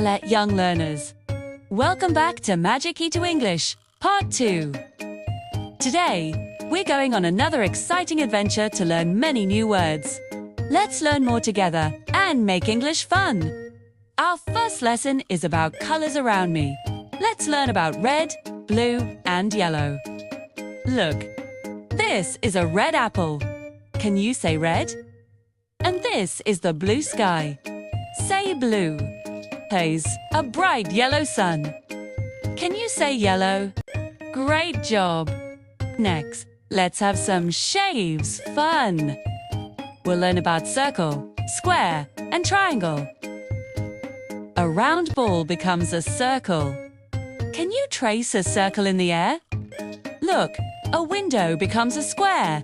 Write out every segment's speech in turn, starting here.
Hello, young learners. Welcome back to Magic Key to English, Part 2. Today, we're going on another exciting adventure to learn many new words. Let's learn more together and make English fun. Our first lesson is about colors around me. Let's learn about red, blue, and yellow. Look, this is a red apple. Can you say red? And this is the blue sky. Say blue. Here's a bright yellow sun. Can you say yellow? Great job. Next, let's have some shaves. Fun. We'll learn about circle, square, and triangle. A round ball becomes a circle. Can you trace a circle in the air? Look, a window becomes a square.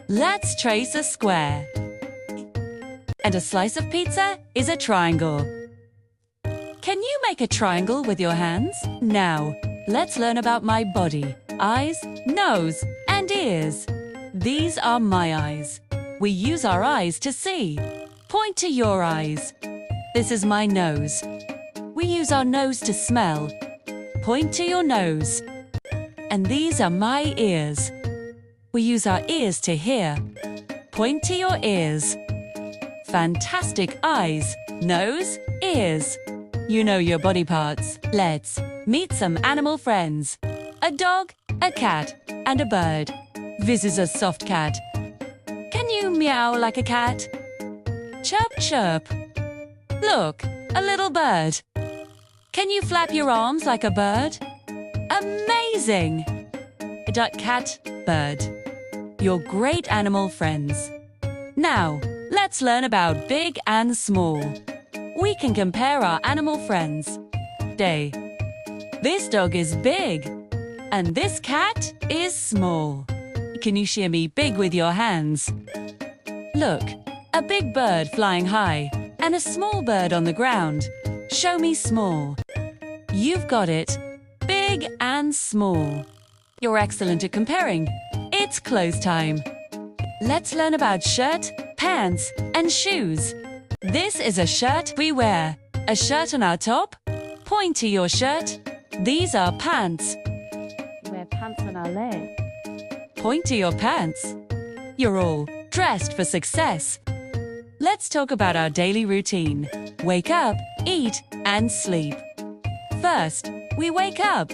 Let's trace a square. And a slice of pizza is a triangle. Can you make a triangle with your hands? Now, let's learn about my body. Eyes, nose, and ears. These are my eyes. We use our eyes to see. Point to your eyes. This is my nose. We use our nose to smell. Point to your nose. And these are my ears. We use our ears to hear. Point to your ears. Fantastic eyes, nose, ears. You know your body parts. Let's meet some animal friends. A dog, a cat, and a bird. This is a soft cat. Can you meow like a cat? Chirp, chirp. Look, a little bird. Can you flap your arms like a bird? Amazing! Duck, cat, bird. You're great animal friends. Now, let's learn about big and small. We can compare our animal friends. Day. This dog is big, and this cat is small. Can you shimmy big with your hands? Look, a big bird flying high, and a small bird on the ground. Show me small. You've got it. Big and small. You're excellent at comparing. It's clothes time. Let's learn about shirt, pants, and shoes. This is a shirt we wear. A shirt on our top. Point to your shirt. These are pants. We wear pants on our legs. Point to your pants. You're all dressed for success. Let's talk about our daily routine. Wake up, eat, and sleep. First, we wake up.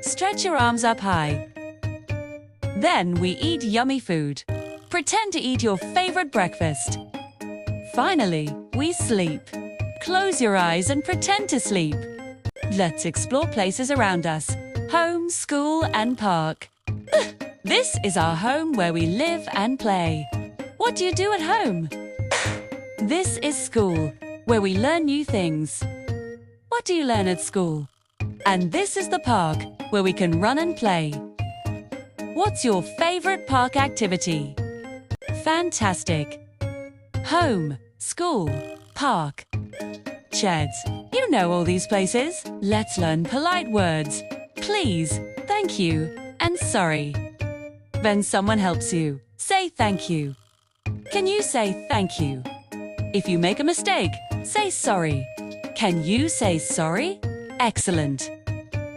Stretch your arms up high. Then we eat yummy food. Pretend to eat your favorite breakfast. Finally, we sleep. Close your eyes and pretend to sleep. Let's explore places around us. Home, school, and park. This is our home where we live and play. What do you do at home? This is school, where we learn new things. What do you learn at school? And this is the park, where we can run and play. What's your favorite park activity? Fantastic. Home, school, park. Sheds. You know all these places. Let's learn polite words. Please, thank you, and sorry. When someone helps you, say thank you. Can you say thank you? If you make a mistake, say sorry. Can you say sorry? Excellent.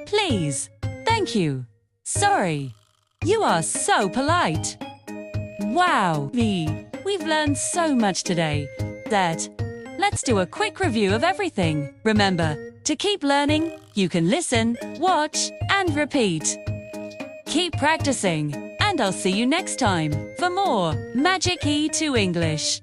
Please, thank you, sorry. You are so polite. Wow, we've learned so much today. Let's do a quick review of everything. Remember, to keep learning, you can listen, watch, and repeat. Keep practicing, and I'll see you next time for more Magic Key to English.